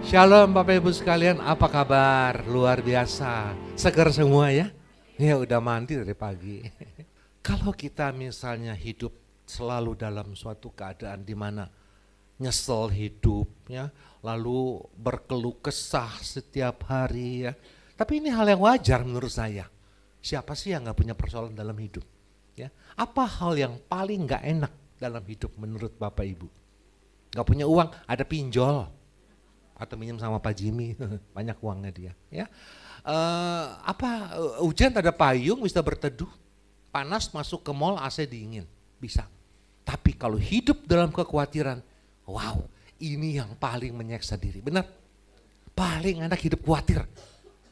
Shalom Bapak Ibu sekalian, apa kabar? Luar biasa, segar semua ya? Ya udah mandi dari pagi. Kalau kita misalnya hidup selalu dalam suatu keadaan di mana nyesel hidupnya, lalu berkeluh kesah setiap hari ya. Tapi ini hal yang wajar menurut saya. Siapa sih yang gak punya persoalan dalam hidup? Ya, apa hal yang paling gak enak dalam hidup menurut Bapak Ibu? Gak punya uang, ada pinjol atau minjem sama Pak Jimmy, banyak uangnya dia. Ya, hujan ada payung bisa berteduh, panas masuk ke mall AC dingin, bisa. Tapi kalau hidup dalam kekhawatiran, wow, ini yang paling menyiksa diri, benar? Paling enak hidup khawatir.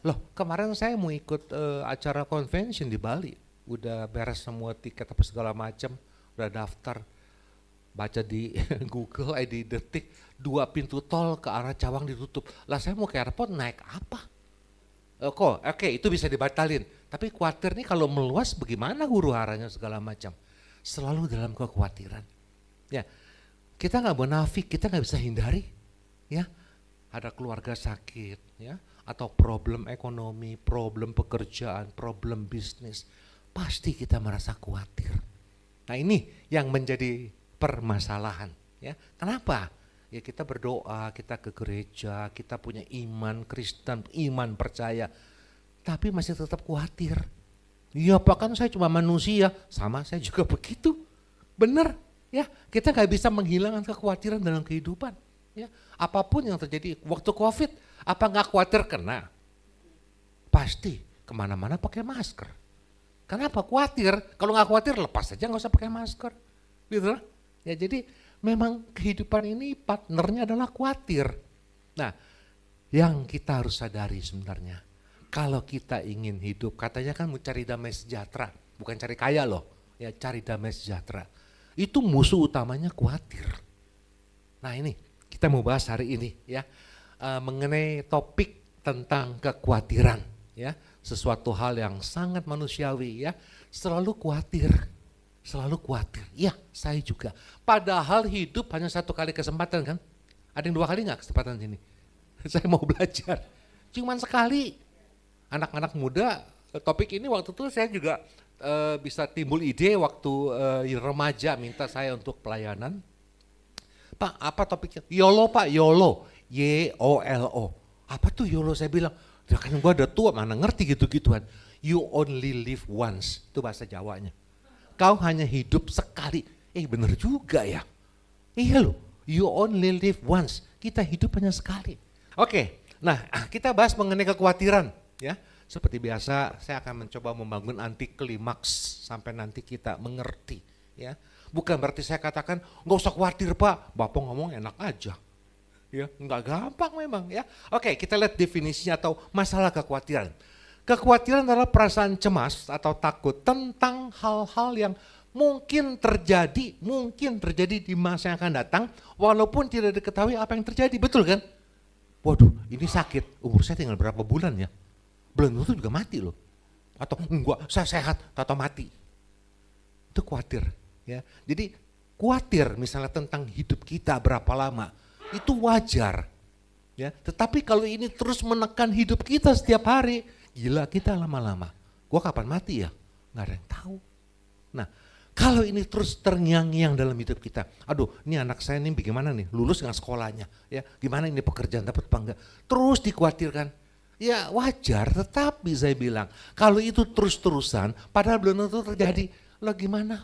Loh, kemarin saya mau ikut acara convention di Bali, udah beres semua tiket apa segala macam, udah daftar. Baca di Google, di Detik, 2 pintu tol ke arah Cawang ditutup. Lah saya mau ke airport naik apa? Oke, itu bisa dibatalin. Tapi khawatir nih kalau meluas bagaimana huru haranya segala macam. Selalu dalam kekhawatiran. Ya, kita nggak munafik, kita nggak bisa hindari. Ya, ada keluarga sakit, ya, atau problem ekonomi, problem pekerjaan, problem bisnis. Pasti kita merasa khawatir. Nah ini yang menjadi permasalahan, ya. Kenapa? Ya kita berdoa, kita ke gereja, kita punya iman Kristen, iman percaya, tapi masih tetap khawatir. Ya bahkan saya cuma manusia, sama saya juga begitu. Benar, ya. Kita nggak bisa menghilangkan kekhawatiran dalam kehidupan. Ya, apapun yang terjadi, waktu COVID, apa nggak khawatir kena? Pasti kemana-mana pakai masker. Kenapa? Khawatir. Kalau nggak khawatir lepas aja, nggak usah pakai masker, gitu. Ya jadi memang kehidupan ini partnernya adalah khawatir. Nah, yang kita harus sadari sebenarnya, kalau kita ingin hidup, katanya kan mau cari damai sejahtera, bukan cari kaya loh, ya cari damai sejahtera. Itu musuh utamanya khawatir. Nah ini kita mau bahas hari ini ya, mengenai topik tentang kekhawatiran, ya sesuatu hal yang sangat manusiawi ya, selalu khawatir. Selalu khawatir, ya saya juga. Padahal hidup hanya satu kali kesempatan kan? Ada yang 2 kali nggak kesempatan sini? Saya mau belajar, cuman sekali. Anak-anak muda, topik ini waktu itu saya juga bisa timbul ide waktu remaja minta saya untuk pelayanan. Pak, apa topiknya? YOLO Pak, YOLO, YOLO. Apa tuh YOLO? Saya bilang, ya kan gua udah tua, mana ngerti gitu-gituan. You only live once, itu bahasa Jawanya. Kau hanya hidup sekali. Bener juga ya. Iya loh, you only live once. Kita hidup hanya sekali. Oke, nah kita bahas mengenai kekhawatiran ya. Seperti biasa saya akan mencoba membangun anti klimaks sampai nanti kita mengerti ya. Bukan berarti saya katakan nggak usah khawatir Pak, Bapak ngomong enak aja. Ya, nggak gampang memang ya. Oke, kita lihat definisinya atau masalah kekhawatiran. Kekhawatiran adalah perasaan cemas atau takut tentang hal-hal yang mungkin terjadi di masa yang akan datang, walaupun tidak diketahui apa yang terjadi, betul kan? Waduh, ini sakit, umur saya tinggal berapa bulan ya? Belum tentu juga mati loh. Atau enggak, saya sehat, atau mati. Itu khawatir ya. Jadi khawatir misalnya tentang hidup kita berapa lama, itu wajar. Ya, tetapi kalau ini terus menekan hidup kita setiap hari, gila kita lama-lama. Gua kapan mati ya? Nggak ada yang tahu. Nah, kalau ini terus terngiang-ngiang dalam hidup kita, aduh ini anak saya nih bagaimana nih, lulus dengan sekolahnya, ya gimana ini pekerjaan dapat apa enggak, terus dikhawatirkan. Ya wajar, tetapi saya bilang, kalau itu terus-terusan, padahal belum tentu terjadi, lo gimana?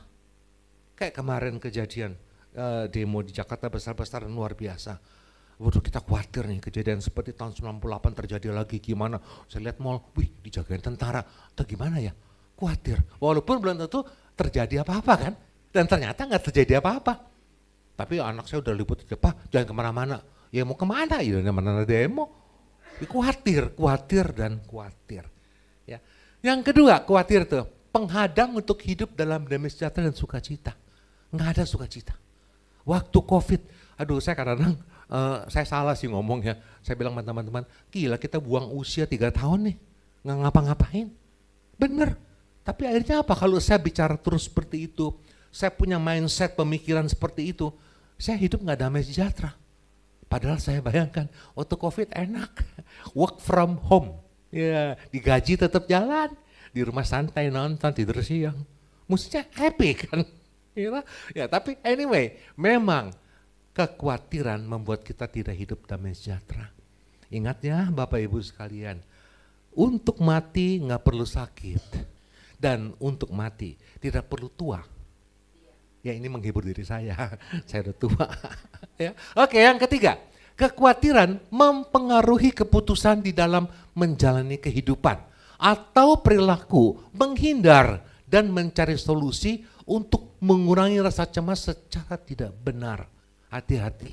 Kayak kemarin kejadian demo di Jakarta besar-besaran luar biasa. Waduh kita khawatir nih kejadian seperti tahun 98 terjadi lagi gimana. Saya lihat mall, wih dijagain tentara atau gimana ya. Khawatir, walaupun belum tentu terjadi apa-apa kan. Dan ternyata nggak terjadi apa-apa. Tapi anak saya udah liput, Pak jangan kemana-mana. Ya mau kemana, ya mana demo. Khawatir dan khawatir. Ya. Yang kedua khawatir tuh, penghadang untuk hidup dalam damai sejahtera dan sukacita. Nggak ada sukacita. Waktu COVID, aduh saya kadang-kadang saya salah sih ngomong ya. Saya bilang sama teman-teman, gila kita buang usia 3 tahun nih, nggak ngapa-ngapain. Bener, tapi akhirnya apa kalau saya bicara terus seperti itu, saya punya mindset pemikiran seperti itu, saya hidup nggak damai sejahtera. Padahal saya bayangkan waktu COVID enak, work from home, ya digaji tetap jalan, di rumah santai nonton tidur siang, mestinya happy kan? Ya, tapi anyway, memang kekhawatiran membuat kita tidak hidup damai sejahtera. Ingat ya Bapak Ibu sekalian, untuk mati nggak perlu sakit, dan untuk mati tidak perlu tua. Ya ini menghibur diri saya udah tua. Ya. Oke, yang ketiga, kekhawatiran mempengaruhi keputusan di dalam menjalani kehidupan atau perilaku menghindar dan mencari solusi untuk mengurangi rasa cemas secara tidak benar. Hati-hati,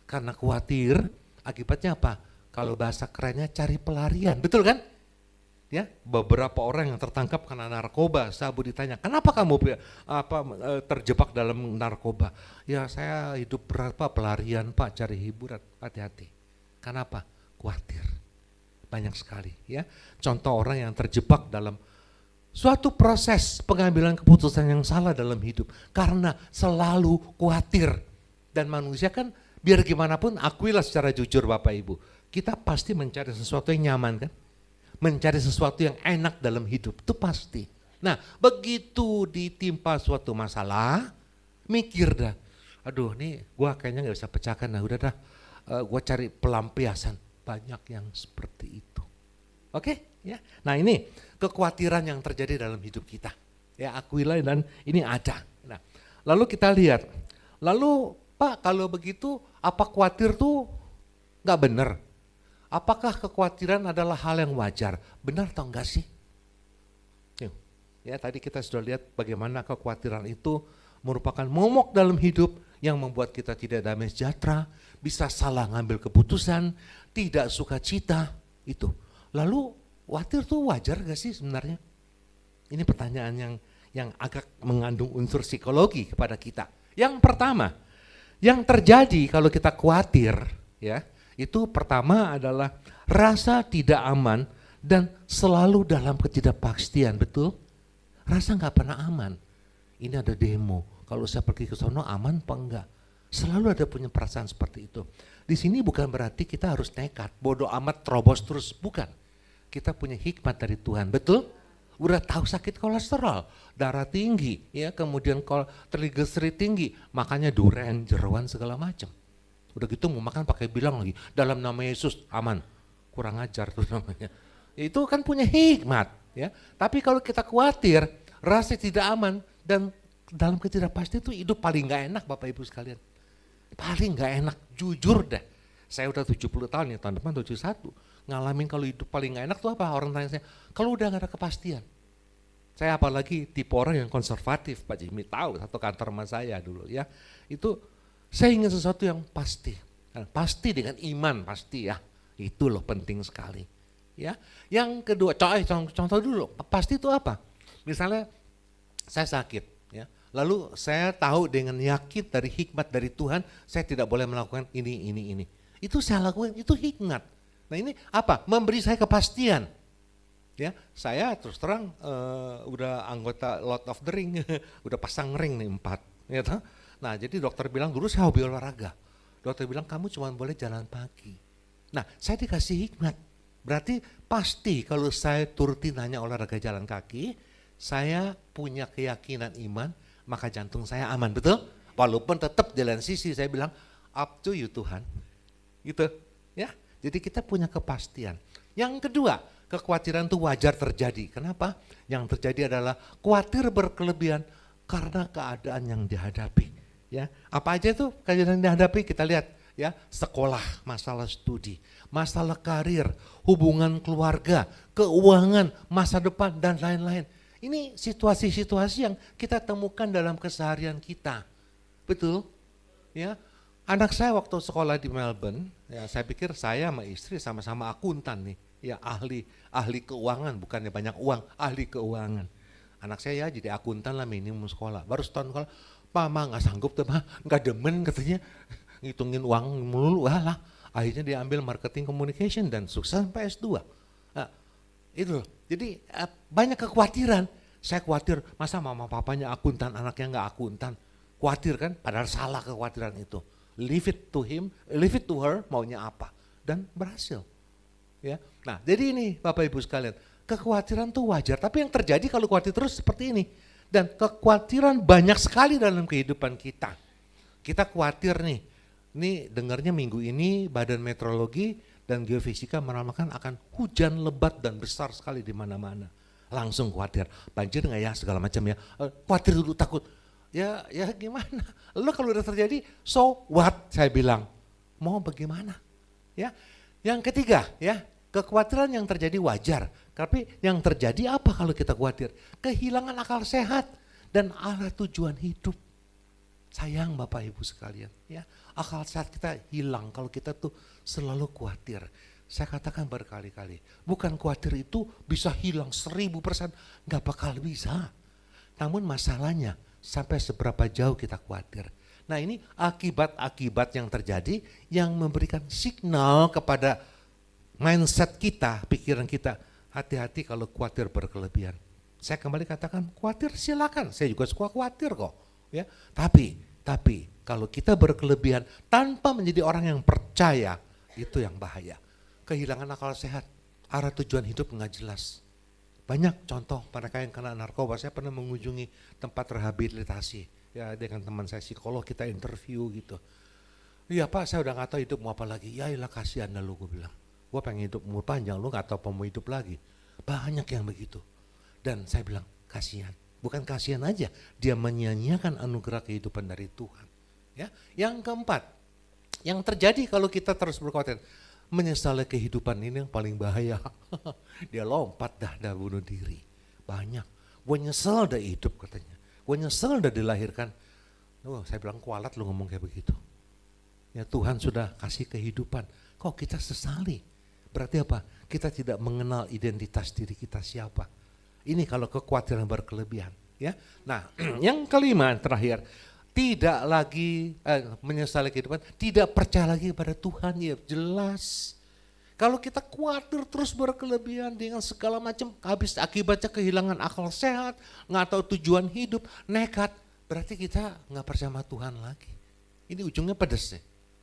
karena khawatir akibatnya apa? Kalau bahasa kerennya cari pelarian, betul kan? Ya, beberapa orang yang tertangkap karena narkoba, sabu ditanya, kenapa kamu terjebak dalam narkoba? Ya saya hidup berapa pelarian Pak, cari hiburan. Hati-hati. Kenapa? Khawatir. Banyak sekali ya. Contoh orang yang terjebak dalam suatu proses pengambilan keputusan yang salah dalam hidup karena selalu khawatir. Dan manusia kan biar gimana pun, akuilah secara jujur Bapak Ibu, kita pasti mencari sesuatu yang nyaman kan? Mencari sesuatu yang enak dalam hidup, itu pasti. Nah begitu ditimpa suatu masalah, mikir dah, aduh nih gua kayaknya gak bisa pecahkan, nah udah dah gua cari pelampiasan. Banyak yang seperti itu. Oke, ya. Nah ini kekhawatiran yang terjadi dalam hidup kita. Ya akuilah dan ini ada. Nah, lalu kita lihat, lalu Pak kalau begitu apa khawatir tuh gak benar? Apakah kekhawatiran adalah hal yang wajar? Benar atau enggak sih? Ya tadi kita sudah lihat bagaimana kekhawatiran itu merupakan momok dalam hidup yang membuat kita tidak damai sejahtera, bisa salah ngambil keputusan, tidak sukacita itu. Lalu khawatir tuh wajar gak sih sebenarnya? Ini pertanyaan yang agak mengandung unsur psikologi kepada kita. Yang pertama, yang terjadi kalau kita khawatir ya, itu pertama adalah rasa tidak aman dan selalu dalam ketidakpastian, betul? Rasa nggak pernah aman. Ini ada demo, kalau saya pergi ke sono aman apa enggak? Selalu ada punya perasaan seperti itu. Di sini bukan berarti kita harus nekat, bodoh amat terobos terus, bukan. Kita punya hikmat dari Tuhan, betul? Udah tahu sakit kolesterol, darah tinggi, ya kemudian trigliserid tinggi, makanya duren, jeroan segala macam. Udah gitu mau makan pakai bilang lagi, dalam nama Yesus aman. Kurang ajar tuh namanya. Itu kan punya hikmat ya. Tapi kalau kita khawatir, rasa tidak aman dan dalam ketidakpastian itu hidup paling gak enak Bapak Ibu sekalian. Paling gak enak, jujur dah. Saya udah 70 tahun ya, tahun depan 71. Ngalamin kalau hidup paling gak enak tuh apa? Orang tanya saya, kalau udah gak ada kepastian. Saya apalagi tipe orang yang konservatif, Pak Jimmy tahu, satu kantor sama saya dulu ya. Itu saya ingin sesuatu yang pasti, pasti dengan iman pasti ya, itu loh penting sekali. Ya, yang kedua, contoh dulu, pasti itu apa? Misalnya saya sakit, ya, lalu saya tahu dengan yakin dari hikmat dari Tuhan, saya tidak boleh melakukan ini. Itu saya lakukan, itu hikmat. Nah ini apa? Memberi saya kepastian. Ya, saya terus terang udah anggota Lord of the Ring, udah pasang ring nih 4, ya toh? Nah jadi dokter bilang dulu saya hobi olahraga. Dokter bilang kamu cuma boleh jalan pagi. Nah saya dikasih hikmat. Berarti pasti kalau saya turutin hanya olahraga jalan kaki, saya punya keyakinan iman, maka jantung saya aman, betul? Walaupun tetap di lain sisi saya bilang up to you Tuhan. Gitu ya. Jadi kita punya kepastian. Yang kedua, kekhawatiran itu wajar terjadi. Kenapa? Yang terjadi adalah khawatir berkelebihan karena keadaan yang dihadapi. Ya, apa aja itu keadaan yang dihadapi kita lihat ya, sekolah, masalah studi, masalah karir, hubungan keluarga, keuangan, masa depan dan lain-lain. Ini situasi-situasi yang kita temukan dalam keseharian kita. Betul? Ya. Anak saya waktu sekolah di Melbourne, ya saya pikir saya sama istri sama-sama akuntan nih, ya ahli keuangan, bukannya banyak uang, ahli keuangan. Anak saya ya jadi akuntan lah minimum sekolah, baru setahun sekolah. Pak, mah nggak sanggup tuh, Pak, nggak demen katanya ngitungin uang melulu, lah. Akhirnya dia ambil marketing communication dan sukses sampai S2. Nah, itu loh. Jadi banyak kekhawatiran. Saya khawatir masa mama papanya akuntan, anaknya nggak akuntan. Khawatir kan, padahal salah kekhawatiran itu. leave it to him, leave it to her, maunya apa. Dan berhasil. Ya. Nah, jadi ini Bapak Ibu sekalian, kekhawatiran tuh wajar, tapi yang terjadi kalau khawatir terus seperti ini. Dan kekhawatiran banyak sekali dalam kehidupan kita. Kita khawatir nih, ini dengarnya minggu ini Badan Meteorologi dan Geofisika meramalkan akan hujan lebat dan besar sekali di mana-mana. Langsung khawatir, banjir nggak ya segala macam ya, khawatir dulu takut. Ya gimana, lalu kalau udah terjadi, so what saya bilang, mau bagaimana? Ya, yang ketiga ya, kekhawatiran yang terjadi wajar, tapi yang terjadi apa kalau kita khawatir? Kehilangan akal sehat dan arah tujuan hidup. Sayang Bapak Ibu sekalian, ya akal sehat kita hilang kalau kita tuh selalu khawatir. Saya katakan berkali-kali, bukan khawatir itu bisa hilang 1000%, nggak bakal bisa. Namun masalahnya sampai seberapa jauh kita khawatir. Nah ini akibat-akibat yang terjadi yang memberikan signal kepada mindset kita, pikiran kita, hati-hati kalau khawatir berkelebihan. Saya kembali katakan khawatir silakan, saya juga suka khawatir kok. Ya, tapi kalau kita berkelebihan tanpa menjadi orang yang percaya, itu yang bahaya. Kehilangan akal sehat, arah tujuan hidup nggak jelas. Banyak contoh mereka yang kena narkoba. Saya pernah mengunjungi tempat rehabilitasi ya dengan teman saya psikolog, kita interview gitu. Iya Pak, saya udah nggak tahu hidup mau apa lagi. Ya ilah kasihan lu, gue bilang. Gue pengen hidup umur panjang, lu nggak tahu apa mau hidup lagi. Banyak yang begitu. Dan saya bilang kasihan. Bukan kasihan aja, dia menyia-nyiakan anugerah kehidupan dari Tuhan. Ya, yang keempat, yang terjadi kalau kita terus berkhawatir, menyesali kehidupan ini yang paling bahaya. Dia lompat dah bunuh diri. Banyak. Gue nyesel dah hidup katanya. Gue nyesel dah dilahirkan. Saya bilang kualat lu ngomong kayak begitu. Ya Tuhan sudah kasih kehidupan. Kok kita sesali? Berarti apa? Kita tidak mengenal identitas diri kita siapa. Ini kalau kekhawatiran berkelebihan. Ya. Nah yang kelima terakhir. Tidak lagi menyesali kehidupan, tidak percaya lagi pada Tuhan, ya jelas. Kalau kita khawatir terus berkelebihan dengan segala macam, habis akibatnya kehilangan akal sehat, nggak tahu tujuan hidup, nekat, berarti kita nggak percaya sama Tuhan lagi. Ini ujungnya pedes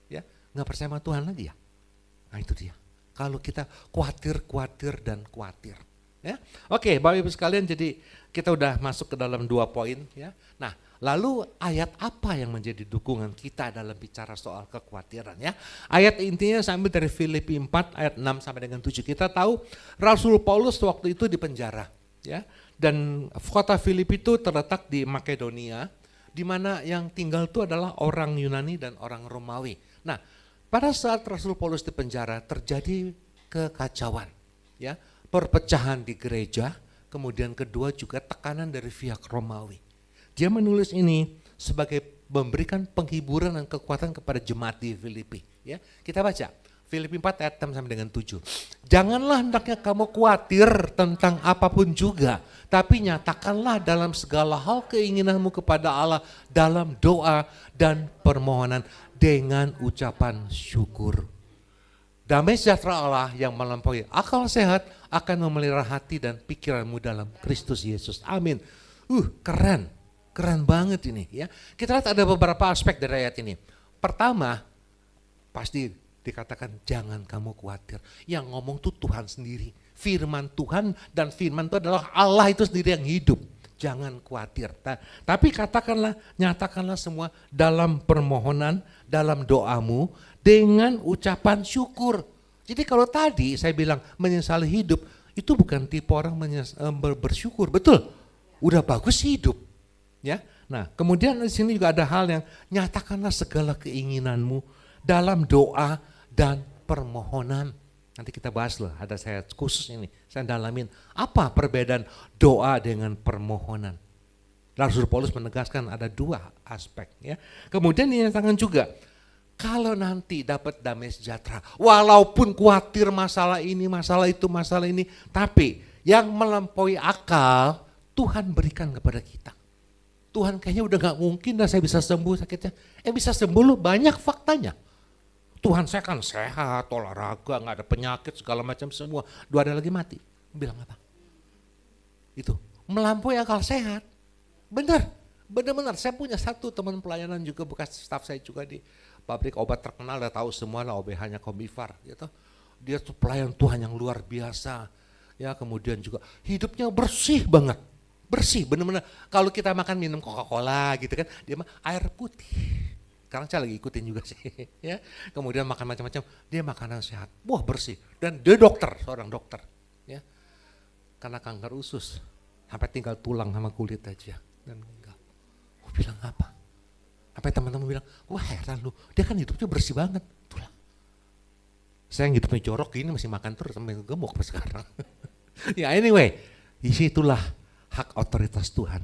ya, nggak percaya sama Tuhan lagi ya. Nah itu dia. Kalau kita khawatir dan khawatir. Ya. Oke, Bapak Ibu sekalian, jadi kita udah masuk ke dalam 2 poin ya. Nah, lalu ayat apa yang menjadi dukungan kita dalam bicara soal kekhawatiran ya? Ayat intinya saya ambil dari Filipi 4 ayat 6 sampai dengan 7. Kita tahu Rasul Paulus waktu itu di penjara ya. Dan kota Filipi itu terletak di Makedonia, di mana yang tinggal itu adalah orang Yunani dan orang Romawi. Nah, pada saat Rasul Paulus di penjara terjadi kekacauan ya. Perpecahan di gereja, kemudian kedua juga tekanan dari pihak Romawi. Dia menulis ini sebagai memberikan penghiburan dan kekuatan kepada jemaat di Filipi. Ya, kita baca Filipi 4 ayat 6 sampai dengan 7. Janganlah hendaknya kamu khawatir tentang apapun juga, tapi nyatakanlah dalam segala hal keinginanmu kepada Allah dalam doa dan permohonan dengan ucapan syukur. Damai sejahtera Allah yang melampaui akal sehat akan memelihara hati dan pikiranmu dalam Kristus Yesus. Amin. Keren banget ini ya. Kita lihat ada beberapa aspek dari ayat ini. Pertama, pasti dikatakan jangan kamu khawatir. Yang ngomong tuh Tuhan sendiri. Firman Tuhan, dan firman itu adalah Allah itu sendiri yang hidup. Jangan khawatir. Tapi katakanlah, nyatakanlah semua dalam permohonan, dalam doamu, dengan ucapan syukur. Jadi kalau tadi saya bilang menyesali hidup, itu bukan tipe orang bersyukur, betul. Udah bagus hidup, ya. Nah, kemudian di sini juga ada hal yang nyatakanlah segala keinginanmu dalam doa dan permohonan. Nanti kita bahas loh, ada saya khusus ini, saya dalamin apa perbedaan doa dengan permohonan. Rasul Paulus menegaskan ada 2 aspek, ya. Kemudian dinyatakan juga, kalau nanti dapat damai sejahtera, walaupun khawatir masalah ini, masalah itu, masalah ini, tapi yang melampaui akal, Tuhan berikan kepada kita. Tuhan kayaknya udah gak mungkin dah saya bisa sembuh sakitnya. Bisa sembuh loh, banyak faktanya. Tuhan saya kan sehat, olahraga, gak ada penyakit, segala macam semua. 2 hari lagi mati. Bilang apa? Itu, melampaui akal sehat. Benar, Benar-benar, saya punya satu teman pelayanan juga bekas staff saya juga di pabrik obat terkenal, udah tahu semua lah OBH-nya Komifar gitu. Dia tuh pelayan Tuhan yang luar biasa. Ya, kemudian juga hidupnya bersih banget. Bersih, benar-benar. Kalau kita makan minum Coca-Cola gitu kan, dia mah air putih. Sekarang saya lagi ikutin juga sih, ya. Kemudian makan macam-macam, dia makanan sehat. Wah, bersih. Dan dia dokter, seorang dokter, ya. Karena kanker usus, sampai tinggal tulang sama kulit aja dan meninggal. Bilang apa? Sampai teman-teman bilang, wah heran lu, dia kan hidupnya bersih banget. Tulang. Saya yang hidupnya jorok gini masih makan terus sampai gemuk sekarang. Ya anyway, disitulah hak otoritas Tuhan.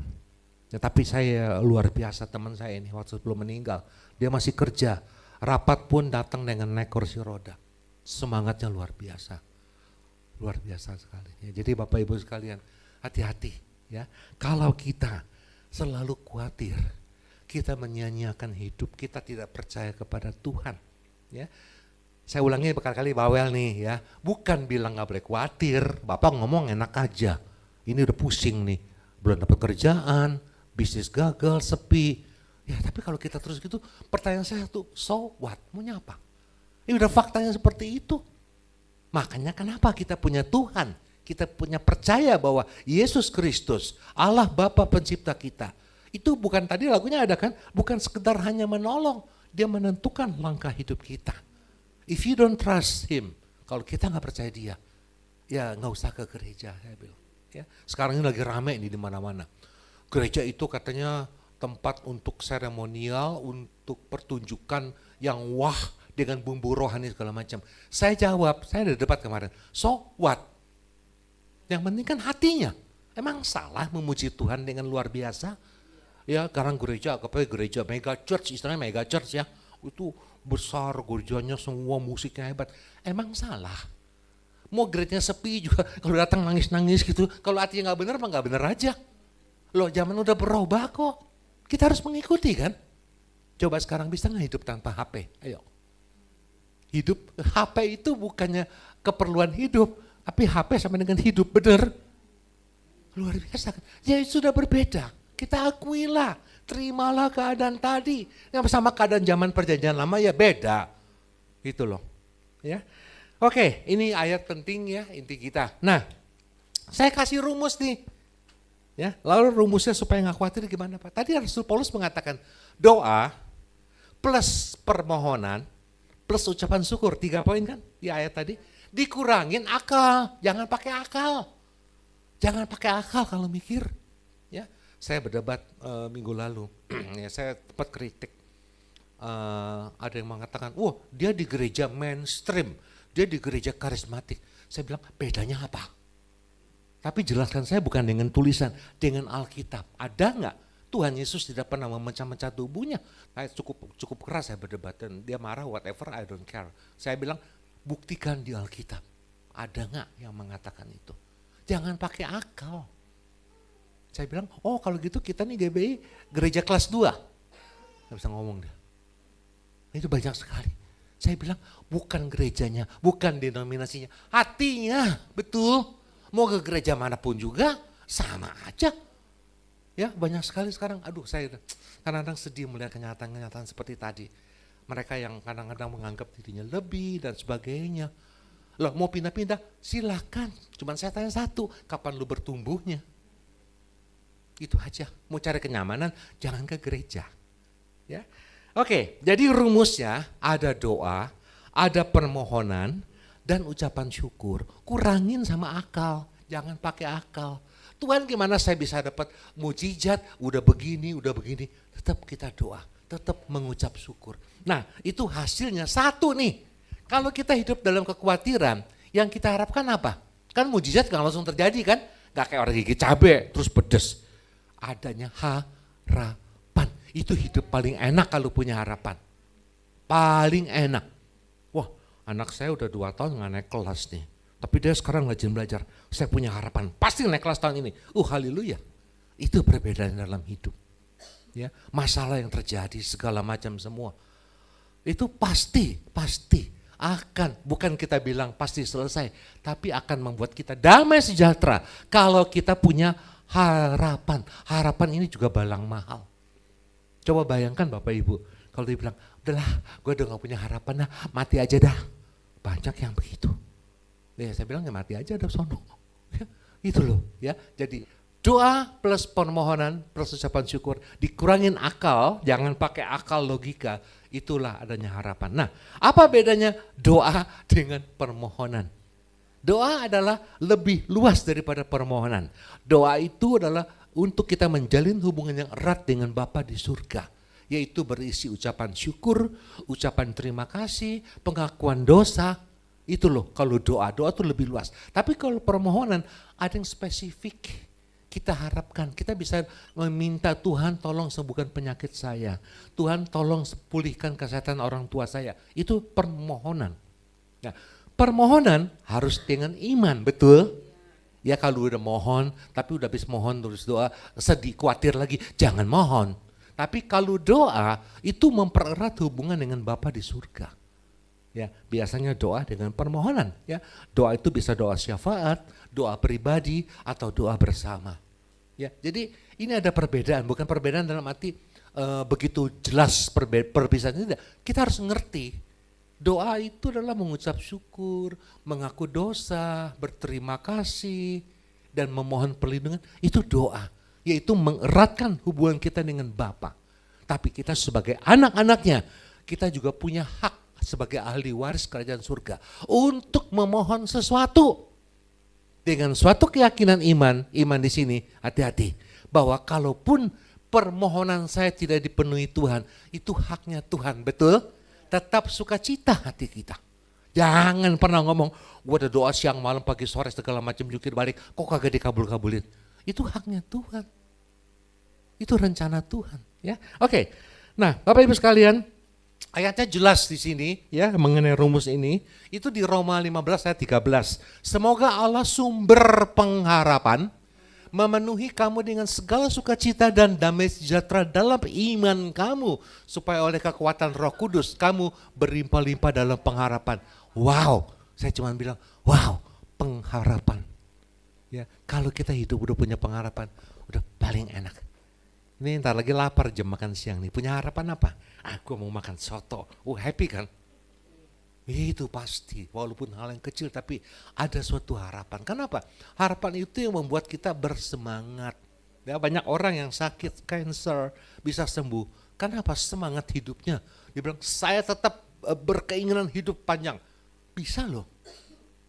Ya, tapi saya luar biasa teman saya ini waktu sebelum meninggal, dia masih kerja, rapat pun datang dengan naik kursi roda. Semangatnya luar biasa sekali. Ya, jadi Bapak Ibu sekalian, hati-hati ya. Kalau kita selalu khawatir, kita menyanyiakan hidup, kita tidak percaya kepada Tuhan. Ya, saya ulangi berkali-kali bawel nih ya, bukan bilang gak boleh khawatir, Bapak ngomong enak aja, ini udah pusing nih, belum dapat kerjaan, bisnis gagal, sepi. Ya tapi kalau kita terus gitu, pertanyaan saya tuh, so what, maunya apa? Ini udah faktanya seperti itu. Makanya kenapa kita punya Tuhan? Kita punya percaya bahwa Yesus Kristus, Allah Bapa pencipta kita, itu bukan tadi lagunya ada kan, bukan sekedar hanya menolong, dia menentukan langkah hidup kita. If you don't trust him, kalau kita nggak percaya dia, ya nggak usah ke gereja, saya bilang. Ya, sekarang ini lagi rame nih di mana-mana. Gereja itu katanya tempat untuk seremonial, untuk pertunjukan yang wah dengan bumbu rohani segala macam. Saya jawab, saya ada debat kemarin, so what? Yang penting kan hatinya. Emang salah memuji Tuhan dengan luar biasa? Ya, sekarang gereja, apalagi gereja mega church, istilahnya mega church ya. Itu besar gerejanya, semua musiknya hebat. Emang salah? Mau gerejanya sepi juga, kalau datang nangis-nangis gitu. Kalau hatinya gak benar, emang gak benar aja. Loh, zaman udah berubah kok. Kita harus mengikuti kan? Coba sekarang bisa gak hidup tanpa HP? Ayo. Hidup, HP itu bukannya keperluan hidup, tapi HP sama dengan hidup, benar? Luar biasa kan? Ya sudah berbeda, kita akuilah, terimalah keadaan tadi. Yang sama keadaan zaman perjanjian lama ya beda. Gitu loh. Ya. Oke, ini ayat penting ya, inti kita. Nah, saya kasih rumus nih. Ya, lalu rumusnya supaya nggak khawatir gimana Pak? Tadi Rasul Paulus mengatakan doa plus permohonan plus ucapan syukur, 3 poin kan di ayat tadi. Dikurangin akal, jangan pakai akal. Jangan pakai akal kalau mikir. Ya, saya berdebat minggu lalu, ya, saya sempat kritik. Ada yang mengatakan, wah dia di gereja mainstream, dia di gereja karismatik. Saya bilang bedanya apa? Tapi jelaskan saya bukan dengan tulisan, dengan Alkitab. Ada nggak? Tuhan Yesus tidak pernah memecah-mecah tubuhnya. Saya cukup keras saya berdebat dan dia marah, whatever, I don't care. Saya bilang, buktikan di Alkitab, ada nggak yang mengatakan itu? Jangan pakai akal. Saya bilang, oh kalau gitu kita nih GBI gereja kelas 2. Nggak bisa ngomong dia. Itu banyak sekali. Saya bilang, bukan gerejanya, bukan denominasinya, hatinya, betul. Mau ke gereja manapun juga, sama aja. Ya banyak sekali sekarang, aduh saya kadang-kadang sedih melihat kenyataan-kenyataan seperti tadi. Mereka yang kadang-kadang menganggap dirinya lebih dan sebagainya. Loh mau pindah-pindah silakan, cuman saya tanya satu, kapan lu bertumbuhnya? Itu aja, mau cari kenyamanan jangan ke gereja. Ya, oke, jadi rumusnya ada doa, ada permohonan dan ucapan syukur. Kurangin sama akal, jangan pakai akal. Tuhan gimana saya bisa dapat mujizat, udah begini. Tetap kita doa, tetap mengucap syukur. Nah itu hasilnya satu nih, kalau kita hidup dalam kekhawatiran, yang kita harapkan apa? Kan mujizat gak langsung terjadi kan, gak kayak orang gigit cabai terus pedes. Adanya harapan, itu hidup paling enak kalau punya harapan. Paling enak. Wah anak saya udah 2 tahun gak naik kelas nih. Tapi dia sekarang rajin belajar, saya punya harapan, pasti naik kelas tahun ini. Haleluya, itu perbedaan dalam hidup. Ya, masalah yang terjadi, segala macam semua. Itu pasti akan, bukan kita bilang pasti selesai, tapi akan membuat kita damai sejahtera kalau kita punya harapan. Harapan ini juga barang mahal. Coba bayangkan Bapak Ibu, kalau dia bilang, udahlah gue udah gak punya harapan dah, mati aja dah. Banyak yang begitu. Ya saya bilang ya mati aja dah sono. Itu loh ya, jadi doa plus permohonan plus ucapan syukur, dikurangin akal, jangan pakai akal logika, itulah adanya harapan. Nah, apa bedanya doa dengan permohonan? Doa adalah lebih luas daripada permohonan. Doa itu adalah untuk kita menjalin hubungan yang erat dengan Bapa di surga, yaitu berisi ucapan syukur, ucapan terima kasih, pengakuan dosa. Itu loh kalau doa itu lebih luas. Tapi kalau permohonan ada yang spesifik. Kita harapkan, kita bisa meminta Tuhan tolong sembuhkan penyakit saya. Tuhan tolong pulihkan kesehatan orang tua saya. Itu permohonan. Nah, permohonan harus dengan iman, betul? Ya kalau udah mohon, tapi udah habis mohon terus doa, sedih, khawatir lagi, jangan mohon. Tapi kalau doa itu mempererat hubungan dengan Bapa di surga. Ya, biasanya doa dengan permohonan, ya. Doa itu bisa doa syafaat, doa pribadi atau doa bersama. Ya, jadi ini ada perbedaan, bukan perbedaan dalam arti begitu jelas perbedaan tidak. Kita harus ngerti. Doa itu adalah mengucap syukur, mengaku dosa, berterima kasih dan memohon perlindungan. Itu doa, yaitu mengeratkan hubungan kita dengan Bapa. Tapi kita sebagai anak-anaknya, kita juga punya hak sebagai ahli waris kerajaan surga untuk memohon sesuatu dengan suatu keyakinan iman di sini hati-hati bahwa kalaupun permohonan saya tidak dipenuhi Tuhan, itu haknya Tuhan, betul? Tetap sukacita hati kita. Jangan pernah ngomong, gua ada doa siang malam pagi sore segala macam jungkir balik, kok kagak dikabul-kabulin. Itu haknya Tuhan. Itu rencana Tuhan, ya. Oke. Nah, Bapak Ibu sekalian, ayatnya jelas di sini ya mengenai rumus ini, itu di Roma 15 ayat 13. Semoga Allah sumber pengharapan memenuhi kamu dengan segala sukacita dan damai sejahtera dalam iman kamu, supaya oleh kekuatan Roh Kudus kamu berlimpah-limpah dalam pengharapan. Wow, saya cuma bilang, wow, pengharapan. Ya, kalau kita hidup udah punya pengharapan, udah paling enak. Ini ntar lagi lapar jam makan siang nih, punya harapan apa? Aku mau makan soto, happy kan? Itu pasti, walaupun hal yang kecil tapi ada suatu harapan. Kenapa? Harapan itu yang membuat kita bersemangat. Ya, banyak orang yang sakit cancer bisa sembuh. Kenapa? Semangat hidupnya. Dia bilang, saya tetap berkeinginan hidup panjang. Bisa loh.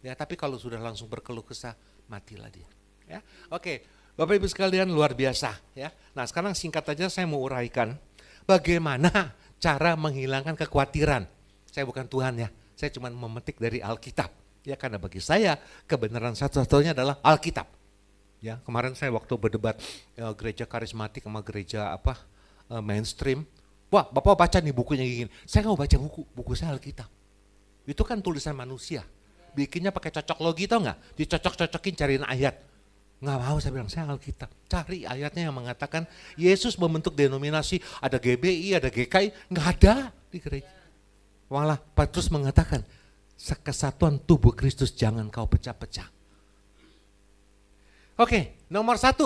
Ya, tapi kalau sudah langsung berkeluh kesah, matilah dia. Ya, oke. Bapak Ibu sekalian luar biasa ya. Nah sekarang singkat aja saya mau uraikan bagaimana cara menghilangkan kekhawatiran. Saya bukan Tuhan ya, saya cuma memetik dari Alkitab. Ya karena bagi saya kebenaran satu-satunya adalah Alkitab. Ya kemarin saya waktu berdebat gereja karismatik sama gereja mainstream. Wah Bapak baca nih bukunya gini. Saya nggak mau baca buku saya Alkitab. Itu kan tulisan manusia. Bikinnya pakai cocok logi tau nggak? Dicocok-cocokin cariin ayat. Nggak mau, saya bilang saya Alkitab, cari ayatnya yang mengatakan Yesus membentuk denominasi, ada GBI, ada GKI, nggak ada di gereja. Malah Petrus mengatakan, kesatuan tubuh Kristus jangan kau pecah-pecah. Oke, nomor 1,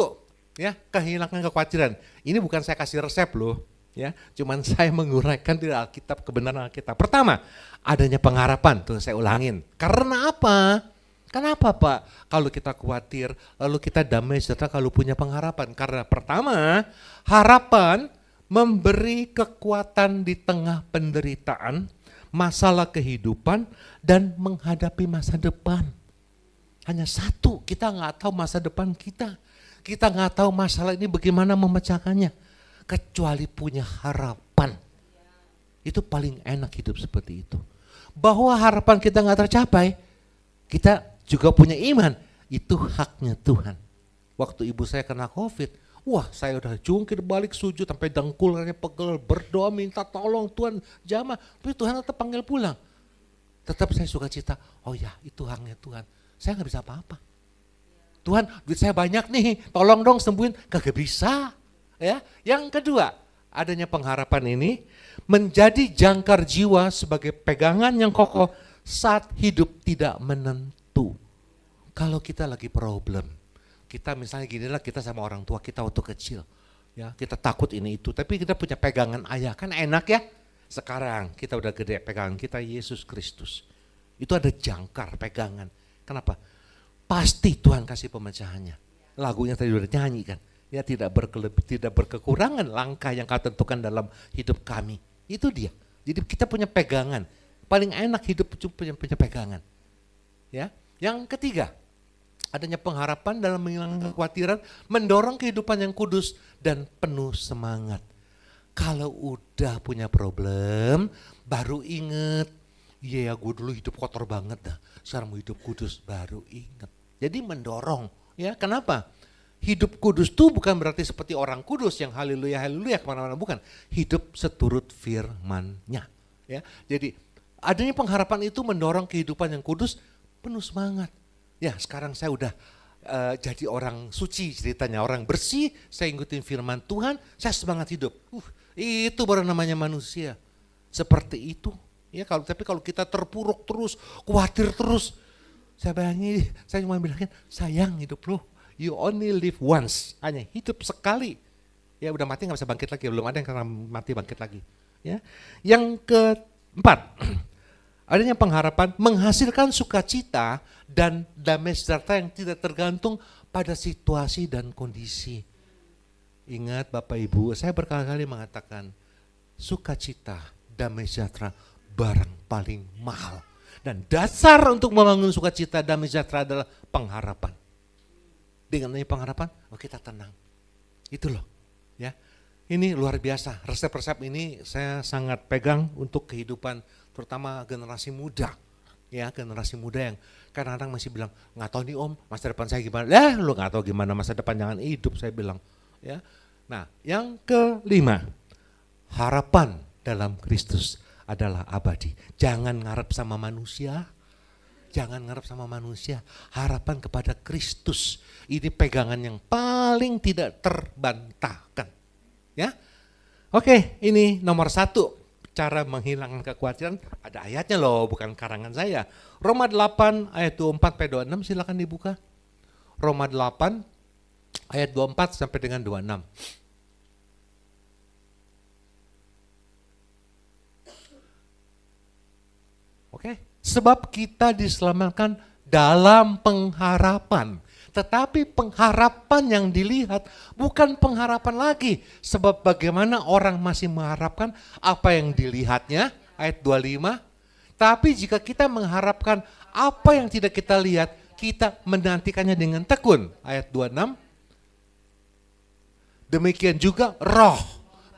ya kehilangan kekhawatiran. Ini bukan saya kasih resep loh, ya, cuman saya menguraikan dari Alkitab, kebenaran Alkitab. Pertama, adanya pengharapan, tuh saya ulangin. Karena apa? Kenapa Pak? Kalau kita khawatir, lalu kita damai sejahtera kalau punya pengharapan. Karena pertama, harapan memberi kekuatan di tengah penderitaan, masalah kehidupan, dan menghadapi masa depan. Hanya satu, kita nggak tahu masa depan kita. Kita nggak tahu masalah ini bagaimana memecahkannya. Kecuali punya harapan. Itu paling enak hidup seperti itu. Bahwa harapan kita nggak tercapai, kita juga punya iman, itu haknya Tuhan. Waktu ibu saya kena COVID, wah saya udah jungkir balik sujud sampai dengkulnya pegel, berdoa minta tolong Tuhan jamah, tapi Tuhan tetap panggil pulang. Tetap saya sukacita, oh ya itu haknya Tuhan, saya nggak bisa apa-apa. Tuhan duit saya banyak nih, tolong dong sembuhin, kagak bisa. Ya, yang kedua, adanya pengharapan ini menjadi jangkar jiwa sebagai pegangan yang kokoh saat hidup tidak menentu. Kalau kita lagi problem, kita misalnya ginilah kita sama orang tua kita waktu kecil, Ya, kita takut ini itu, tapi kita punya pegangan ayah, kan enak ya. Sekarang kita udah gede, pegangan kita Yesus Kristus. Itu ada jangkar pegangan. Kenapa? Pasti Tuhan kasih pemecahannya. Lagunya tadi udah nyanyi kan. Ya, tidak berkekurangan langkah yang kau tentukan dalam hidup kami. Itu dia. Jadi kita punya pegangan. Paling enak hidup punya pegangan. Ya. Yang ketiga, adanya pengharapan dalam menghilangkan kekhawatiran, mendorong kehidupan yang kudus dan penuh semangat. Kalau udah punya problem, baru inget, iya gue dulu hidup kotor banget dah, sekarang mau hidup kudus, baru inget. Jadi mendorong, ya kenapa? Hidup kudus tuh bukan berarti seperti orang kudus yang haleluya haleluya kemana-mana, bukan. Hidup seturut firman-Nya. Ya, jadi adanya pengharapan itu mendorong kehidupan yang kudus, penuh semangat. Ya sekarang saya udah jadi orang suci ceritanya, orang bersih, saya ngikutin firman Tuhan, saya semangat hidup. Itu baru namanya manusia. Seperti itu. Ya tapi kalau kita terpuruk terus, khawatir terus, saya cuma bilangin, sayang hidup lu, you only live once, hanya hidup sekali. Ya udah mati nggak bisa bangkit lagi, belum ada yang karena mati bangkit lagi. Ya, yang keempat, adanya pengharapan menghasilkan sukacita dan damai sejahtera yang tidak tergantung pada situasi dan kondisi. Ingat Bapak Ibu, saya berkali-kali mengatakan sukacita, damai sejahtera barang paling mahal. Dan dasar untuk membangun sukacita, damai sejahtera adalah pengharapan. Dengan adanya pengharapan, kita tenang. Itu loh, ya. Ini luar biasa. Resep-resep ini saya sangat pegang untuk kehidupan, terutama generasi muda. Ya, generasi muda yang kadang-kadang masih bilang, nggak tahu nih Om, masa depan saya gimana? Lu nggak tahu gimana masa depan, jangan hidup, saya bilang. Ya. Nah, yang kelima, harapan dalam Kristus adalah abadi. Jangan ngarep sama manusia. Jangan ngarep sama manusia. Harapan kepada Kristus. Ini pegangan yang paling tidak terbantahkan. Ya, oke, ini nomor 1. Cara menghilangkan kekhawatiran. Ada ayatnya loh, bukan karangan saya. Roma 8 ayat 24-26, silakan dibuka. Roma 8 ayat 24 sampai dengan 26. Oke, sebab kita diselamatkan dalam pengharapan. Tetapi pengharapan yang dilihat bukan pengharapan lagi. Sebab bagaimana orang masih mengharapkan apa yang dilihatnya, ayat 25. Tapi jika kita mengharapkan apa yang tidak kita lihat, kita menantikannya dengan tekun, ayat 26. Demikian juga roh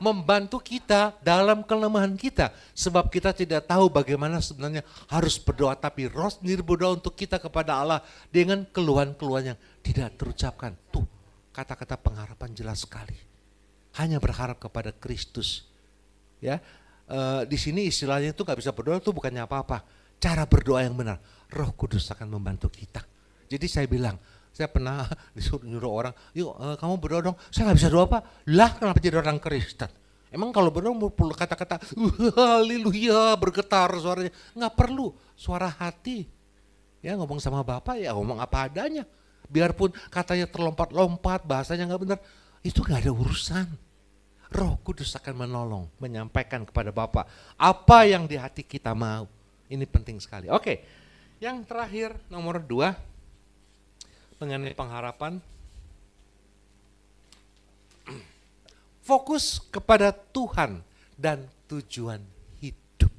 membantu kita dalam kelemahan kita. Sebab kita tidak tahu bagaimana sebenarnya harus berdoa. Tapi roh sendiri berdoa untuk kita kepada Allah dengan keluhan-keluhan yang tidak terucapkan. Tuh kata-kata pengharapan jelas sekali. Hanya berharap kepada Kristus. Ya, di sini istilahnya itu gak bisa berdoa, itu bukannya apa-apa. Cara berdoa yang benar, Roh Kudus akan membantu kita. Jadi saya bilang, saya pernah disuruh nyuruh orang, yuk kamu berdoa dong. Saya gak bisa doa Pak. Lah kenapa jadi orang Kristen? Emang kalau berdoa perlu kata-kata haleluya bergetar suaranya? Nggak perlu, suara hati. Ya ngomong sama Bapak ya ngomong apa adanya. Biarpun katanya terlompat-lompat, bahasanya nggak benar, itu nggak ada urusan. Roh Kudus akan menolong, menyampaikan kepada Bapak apa yang di hati kita mau. Ini penting sekali. Oke, yang terakhir nomor 2 mengenai pengharapan. Fokus kepada Tuhan dan tujuan hidup.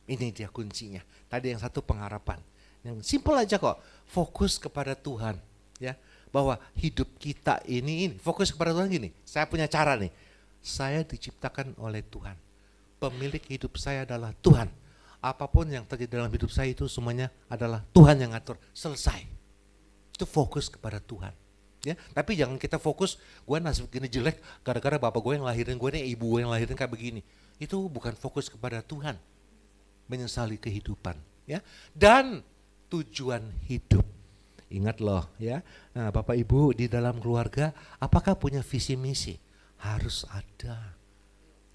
Ini dia kuncinya. Tadi yang satu pengharapan. Yang simpel aja kok. Fokus kepada Tuhan. Ya, bahwa hidup kita ini fokus kepada Tuhan gini. Saya punya cara nih. Saya diciptakan oleh Tuhan. Pemilik hidup saya adalah Tuhan. Apapun yang terjadi dalam hidup saya itu semuanya adalah Tuhan yang ngatur. Selesai. Itu fokus kepada Tuhan. Ya, tapi jangan kita fokus, gue nasib gini jelek gara-gara bapak gue yang lahirin gue nih, ibu gue yang lahirin kayak begini. Itu bukan fokus kepada Tuhan. Menyesali kehidupan, ya. Dan tujuan hidup. Ingat loh, ya. Nah, Bapak Ibu di dalam keluarga apakah punya visi misi? Harus ada.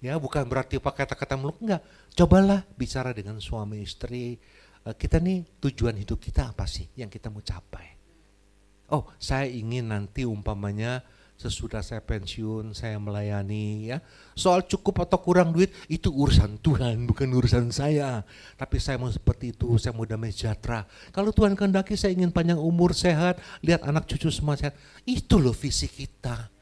Ya, bukan berarti pakai kata-kata meluk, enggak. Cobalah bicara dengan suami istri. Kita nih tujuan hidup kita apa sih yang kita mau capai? Oh, saya ingin nanti umpamanya sesudah saya pensiun, saya melayani ya. Soal cukup atau kurang duit, itu urusan Tuhan, bukan urusan saya. Tapi saya mau seperti itu, saya mau damai sejahtera. Kalau Tuhan kehendaki saya ingin panjang umur, sehat, lihat anak cucu semua sehat. Itu loh visi kita.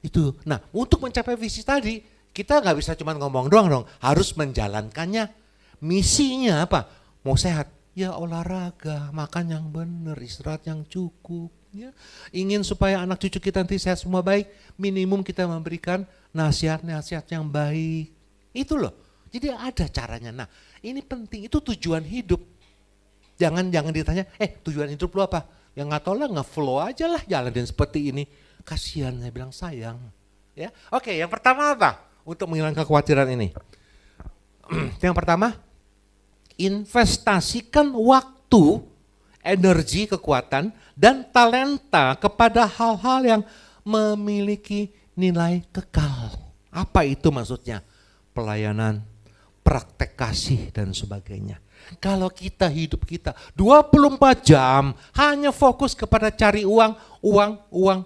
Itu. Nah, untuk mencapai visi tadi, kita nggak bisa cuma ngomong doang dong, harus menjalankannya. Misinya apa? Mau sehat, ya olahraga, makan yang benar, istirahat yang cukup. Ya. Ingin supaya anak cucu kita nanti sehat semua baik, minimum kita memberikan nasihat-nasihat yang baik. Itu loh. Jadi ada caranya. Nah, ini penting, itu tujuan hidup. Jangan ditanya, tujuan hidup lu apa? Ya nggak tahu lah, nggak flow aja lah jalanin seperti ini. Kasihan, saya bilang sayang. Ya, oke, yang pertama apa? Untuk menghilangkan kekhawatiran ini. Yang pertama, investasikan waktu, energi, kekuatan, dan talenta kepada hal-hal yang memiliki nilai kekal. Apa itu maksudnya? Pelayanan, praktek kasih, dan sebagainya. Kalau kita hidup kita 24 jam hanya fokus kepada cari uang,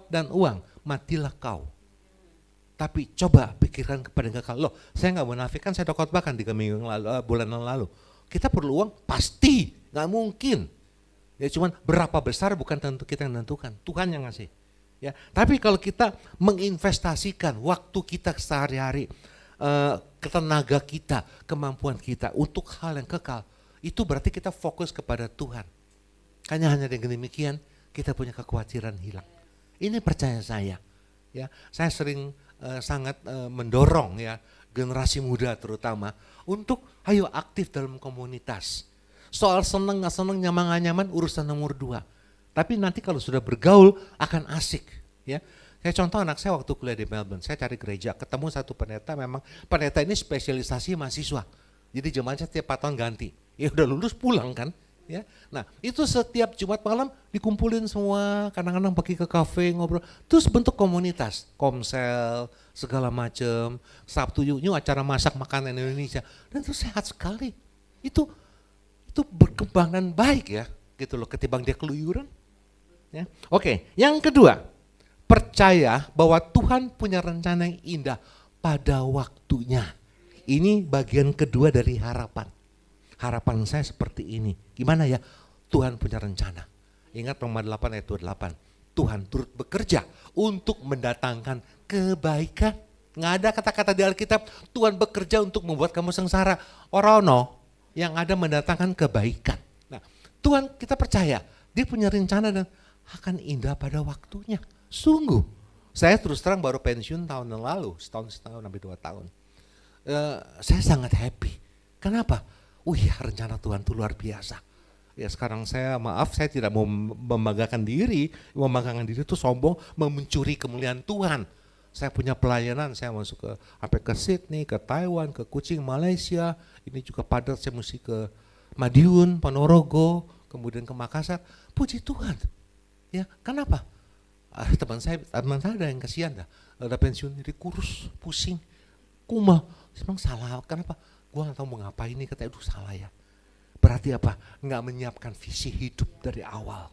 dan uang, matilah kau. Tapi coba pikirkan kepada yang kekal. Loh, saya nggak menafikan, saya khotbahkan 3 minggu yang lalu, bulan yang lalu. Kita perlu uang? Pasti, nggak mungkin. Ya cuman berapa besar bukan tentu kita yang menentukan, Tuhan yang ngasih. Ya, tapi kalau kita menginvestasikan waktu kita sehari-hari, tenaga kita, kemampuan kita untuk hal yang kekal, itu berarti kita fokus kepada Tuhan. Hanya dengan demikian kita punya kekhawatiran hilang. Ini percaya saya. Ya, saya sering sangat mendorong ya generasi muda terutama untuk ayo aktif dalam komunitas. Soal seneng gak seneng, nyaman gak nyaman urusan nomor 2. Tapi nanti kalau sudah bergaul akan asik. Ya, saya contoh anak saya waktu kuliah di Melbourne, saya cari gereja, ketemu satu pendeta, memang pendeta ini spesialisasi mahasiswa. Jadi jemaatnya setiap 4 tahun ganti. Ya udah lulus pulang kan. Ya, nah itu setiap Jumat malam dikumpulin semua, kadang-kadang pergi ke kafe ngobrol, terus bentuk komunitas, komsel, segala macam. Sabtu yuk acara masak makanan Indonesia, dan itu sehat sekali. Itu berkembang dan baik ya, gitu loh, ketimbang dia keluyuran. Ya. Oke, yang kedua, percaya bahwa Tuhan punya rencana yang indah pada waktunya. Ini bagian kedua dari harapan. Harapan saya seperti ini. Gimana ya? Tuhan punya rencana. Ingat Roma 8 ayat 28. Tuhan turut bekerja untuk mendatangkan kebaikan. Nggak ada kata-kata di Alkitab, Tuhan bekerja untuk membuat kamu sengsara. Orono, yang ada mendatangkan kebaikan. Nah, Tuhan kita percaya, dia punya rencana dan akan indah pada waktunya. Sungguh, saya terus terang baru pensiun tahun yang lalu, setahun sampai 2 tahun. Saya sangat happy. Kenapa? Rencana Tuhan itu luar biasa. Ya sekarang saya tidak mau membanggakan diri itu sombong, mencuri kemuliaan Tuhan. Saya punya pelayanan, saya masuk sampai ke Sydney, ke Taiwan, ke Kuching, Malaysia, ini juga padat, saya mesti ke Madiun, Ponorogo, kemudian ke Makassar. Puji Tuhan. Ya, kenapa? Teman saya ada yang kasihan dah, udah pensiun jadi kurus, pusing, kumal. Saya bilang salah, kenapa? Gua nggak tahu mau ngapain ini, katanya itu salah ya. Berarti apa? Nggak menyiapkan visi hidup dari awal.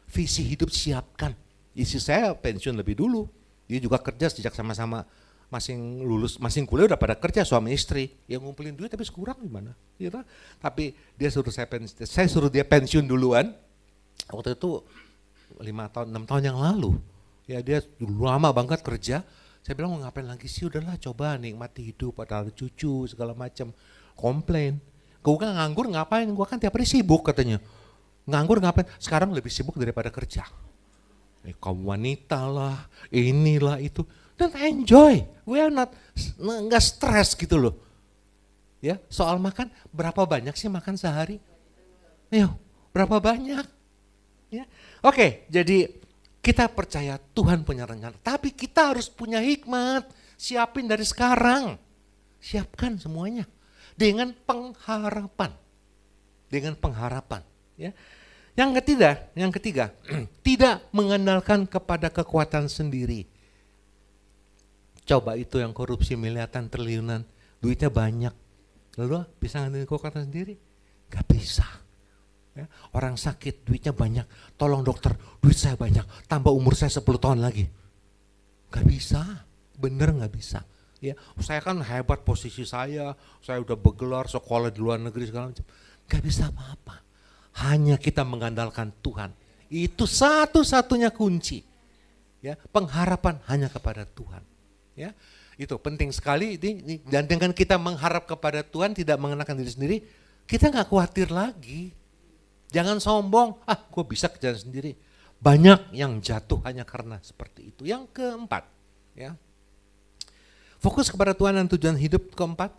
Visi hidup siapkan. Istri saya pensiun lebih dulu. Dia juga kerja sejak sama-sama masing kuliah udah pada kerja suami istri. Yang ngumpulin duit tapi kurang gimana? Gitu. Tapi dia saya suruh dia pensiun duluan. Waktu itu 6 tahun yang lalu. Ya dia dulu lama banget kerja. Saya bilang mau ngapain lagi sih? Udahlah coba nikmati hidup, ada cucu segala macam. Komplain. Gue kan nganggur ngapain? Gue kan tiap hari sibuk katanya. Nganggur ngapain? Sekarang lebih sibuk daripada kerja. Kaum wanita lah, inilah itu, dan enjoy, we are not, nggak stres gitu loh. Ya, soal makan, berapa banyak sih makan sehari? Ayo, berapa banyak? Ya, oke, jadi kita percaya Tuhan punya rencana, tapi kita harus punya hikmat, siapin dari sekarang, siapkan semuanya dengan pengharapan, ya. Yang ketiga, tidak mengandalkan kepada kekuatan sendiri. Coba itu yang korupsi miliaran triliunan, duitnya banyak. Lalu bisa ngandelin kekuatan sendiri? Gak bisa. Ya, orang sakit duitnya banyak, tolong dokter, duit saya banyak, tambah umur saya 10 tahun lagi. Gak bisa, bener gak bisa. Ya, saya kan hebat posisi saya udah bergelar sekolah di luar negeri segala macam. Gak bisa apa-apa. Hanya kita mengandalkan Tuhan. Itu satu-satunya kunci. Ya, pengharapan hanya kepada Tuhan. Ya, itu penting sekali. Dan dengan kita mengharap kepada Tuhan, tidak mengenakan diri sendiri, kita nggak khawatir lagi. Jangan sombong. Gue bisa kerja sendiri. Banyak yang jatuh hanya karena seperti itu. Yang keempat, ya. Fokus kepada Tuhan dan tujuan hidup. Keempat,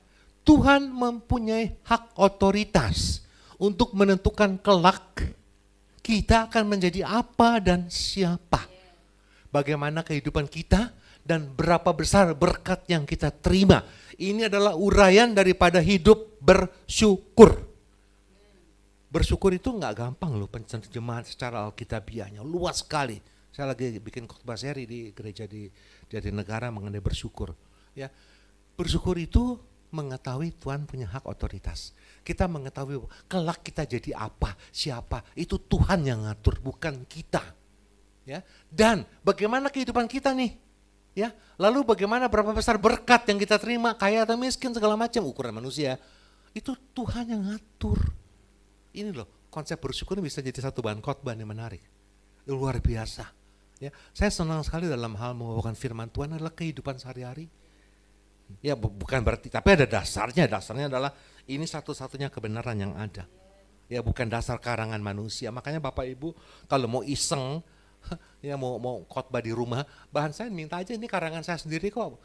Tuhan mempunyai hak otoritas untuk menentukan kelak kita akan menjadi apa dan siapa. Bagaimana kehidupan kita dan berapa besar berkat yang kita terima. Ini adalah uraian daripada hidup bersyukur. Bersyukur itu nggak gampang loh penerjemahan secara alkitabiahnya, luas sekali. Saya lagi bikin khotbah seri di gereja di Jatinegara mengenai bersyukur. Ya, bersyukur itu mengetahui Tuhan punya hak otoritas. Kita mengetahui kelak kita jadi apa, siapa, itu Tuhan yang ngatur, bukan kita. Ya, dan bagaimana kehidupan kita nih? Ya, lalu bagaimana berapa besar berkat yang kita terima, kaya atau miskin segala macam ukuran manusia, itu Tuhan yang ngatur. Ini loh, konsep bersyukur bisa jadi satu bahan khotbah yang menarik, luar biasa. Ya, saya senang sekali dalam hal membawakan firman Tuhan adalah kehidupan sehari-hari. Ya bukan berarti, tapi ada dasarnya adalah ini satu-satunya kebenaran yang ada. Ya bukan dasar karangan manusia, makanya Bapak Ibu kalau mau iseng, ya mau khotbah di rumah, bahan saya minta aja ini karangan saya sendiri kok.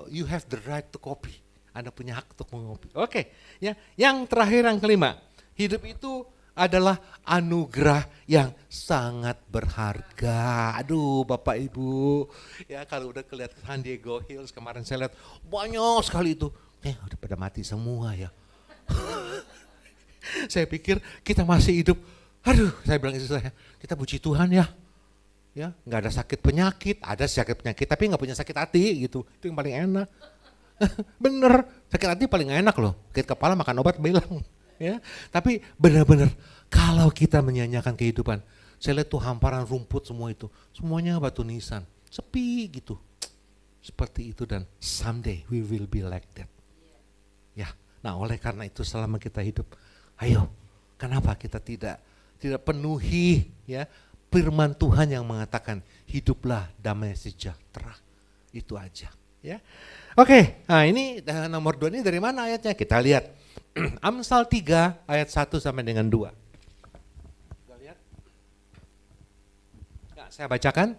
You have the right to copy, Anda punya hak untuk mengopi. Oke, ya. Yang terakhir yang kelima, hidup itu adalah anugerah yang sangat berharga. Aduh Bapak Ibu, ya kalau udah kelihatan San Diego Hills kemarin saya lihat banyak sekali itu, udah pada mati semua ya. Saya pikir kita masih hidup, aduh saya bilang istri saya, kita puji Tuhan ya. Ya nggak ada sakit penyakit, ada sakit penyakit tapi nggak punya sakit hati gitu, itu yang paling enak. Bener, sakit hati paling enak loh, sakit kepala makan obat bilang. Ya, tapi benar-benar kalau kita menyanyikan kehidupan, saya lihat tuh hamparan rumput semua itu, semuanya batu nisan, sepi gitu, seperti itu dan someday we will be like that. Ya, nah oleh karena itu selama kita hidup, ayo, kenapa kita tidak penuhi ya firman Tuhan yang mengatakan hiduplah damai sejahtera, itu aja. Ya, oke, nah ini nomor 2 ini dari mana ayatnya? Kita lihat. Amsal 3 ayat 1 sampai dengan 2. Kita lihat. Nah, saya bacakan.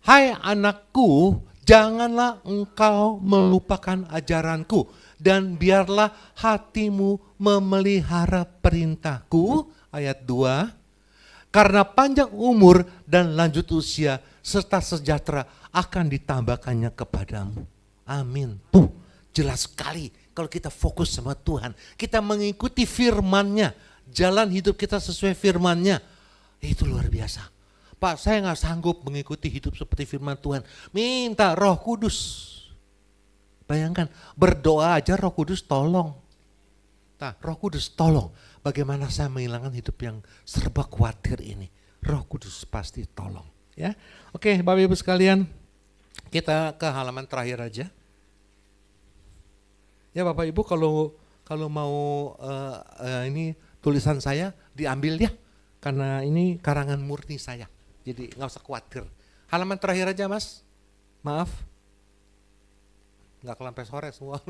Hai anakku, janganlah engkau melupakan ajaranku dan biarlah hatimu memelihara perintahku. Ayat 2. Karena panjang umur dan lanjut usia serta sejahtera akan ditambahkannya kepadamu. Amin. Tuh, jelas sekali. Kalau kita fokus sama Tuhan, kita mengikuti firman-Nya, jalan hidup kita sesuai firman-Nya, itu luar biasa. Pak, saya nggak sanggup mengikuti hidup seperti firman Tuhan. Minta Roh Kudus. Bayangkan, berdoa aja Roh Kudus tolong. Nah, Roh Kudus tolong. Bagaimana saya menghilangkan hidup yang serba khawatir ini? Roh Kudus pasti tolong. Ya, oke, Bapak Ibu sekalian, kita ke halaman terakhir aja. Ya Bapak Ibu kalau mau ini tulisan saya diambil ya, karena ini karangan murni saya, jadi nggak usah khawatir. Halaman terakhir aja Mas, maaf, nggak kelampai sore semua.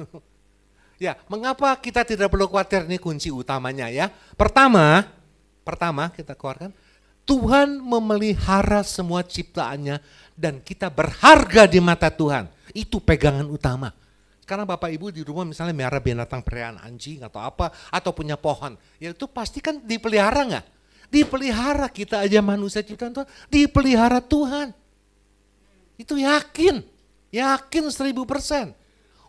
Ya, mengapa kita tidak perlu khawatir, ini kunci utamanya ya. Pertama kita keluarkan, Tuhan memelihara semua ciptaannya dan kita berharga di mata Tuhan, itu pegangan utama. Karena Bapak Ibu di rumah misalnya melihara binatang peliharaan anjing atau apa, atau punya pohon, ya itu pasti kan dipelihara nggak? Dipelihara, kita aja manusia ciptaan Tuhan, dipelihara Tuhan. Itu yakin 1000%.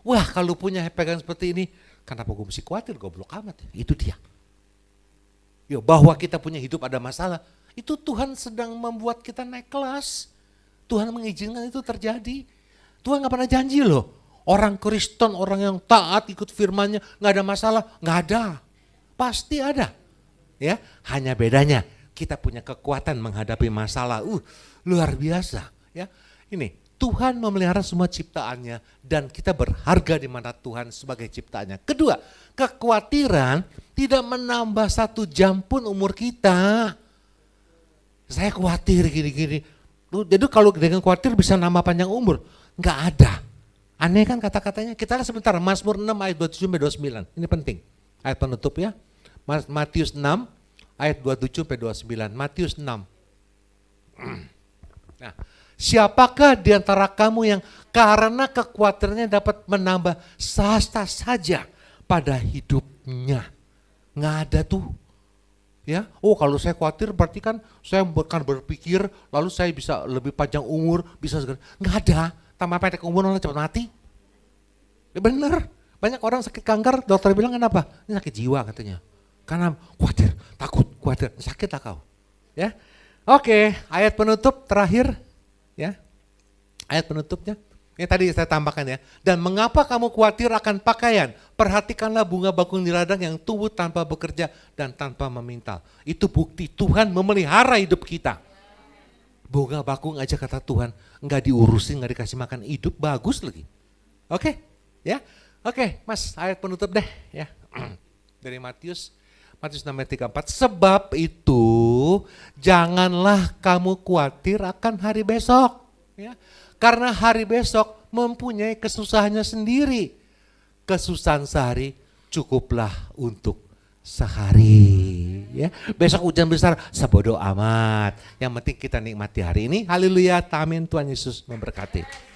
Wah kalau punya pegangan seperti ini, kenapa gue mesti khawatir, goblok amat, itu dia. Yo, bahwa kita punya hidup ada masalah, itu Tuhan sedang membuat kita naik kelas. Tuhan mengizinkan itu terjadi. Tuhan gak pernah janji loh. Orang Kristen, orang yang taat ikut firman-Nya nggak ada masalah, nggak ada, pasti ada. Ya, hanya bedanya kita punya kekuatan menghadapi masalah, luar biasa. Ya, ini Tuhan memelihara semua ciptaannya dan kita berharga di mana Tuhan sebagai ciptaannya. Kedua, kekhawatiran tidak menambah 1 jam pun umur kita. Saya khawatir gini-gini. Jadi kalau dengan khawatir bisa nambah panjang umur? Enggak ada. Aneh kan kata-katanya? Kita lihat sebentar, Mazmur 6 ayat 27-29. Ini penting. Ayat penutup ya. Matius 6 ayat 27-29. Matius 6. Nah, siapakah di antara kamu yang karena kekhawatirannya dapat menambah sehasta saja pada hidupnya? Nggak ada tuh. Ya, oh kalau saya khawatir berarti kan saya akan berpikir lalu saya bisa lebih panjang umur, bisa segala. Nggak ada. Tambah pendek umur lalu cepat mati. Ya benar. Banyak orang sakit kanker, dokter bilang kenapa? Ini sakit jiwa katanya. Karena khawatir, takut, khawatir, sakit lah kau. Ya. Oke, ayat penutup terakhir. Ya, ayat penutupnya. Ini tadi saya tambahkan ya. Dan mengapa kamu khawatir akan pakaian? Perhatikanlah bunga bakung di ladang yang tumbuh tanpa bekerja dan tanpa memintal. Itu bukti Tuhan memelihara hidup kita. Bunga bakung aja kata Tuhan, enggak diurusin, enggak dikasih makan, hidup bagus lagi. Oke, ya. Oke, Mas, ayat penutup deh ya. Dari Matius 6 ayat 34. Sebab itu janganlah kamu khawatir akan hari besok. Ya. Karena hari besok mempunyai kesusahannya sendiri. Kesusahan sehari cukuplah untuk sehari. Ya. Besok hujan besar, sebodoh amat. Yang penting kita nikmati hari ini. Haleluya, amin, Tuhan Yesus memberkati.